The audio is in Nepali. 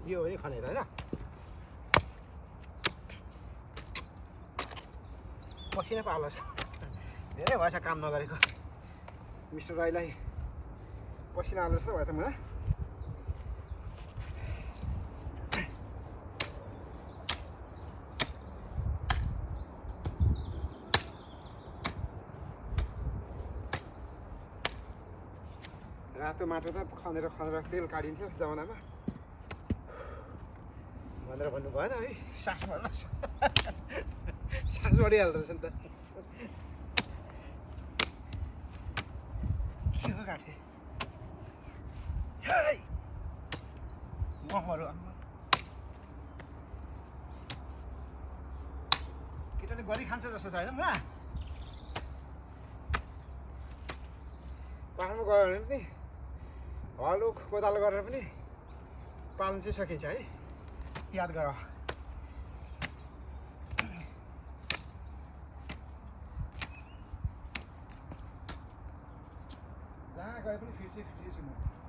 यो पनि खनेर होइन पसिना पार्लोस् धेरै भएछ काम नगरेको मिस्टर राईलाई पसिना हाल्नु जस्तो भयो त मलाई रातो माटो त खनेर तेल काटिन्थ्यो जमानामा भनेर भन्नु भएन है सास भर्नुहोस् सास बढिहाल्दो रहेछ नि त के हो काटे महहरू केटाले गरी खान्छ जस्तो छ होइन म पाहाडमा गयो भने पनि हलो कोदालो गरेर पनि पाल्नु चाहिँ सकिन्छ है याद गर जहाँ गए पनि फिर्सी छु म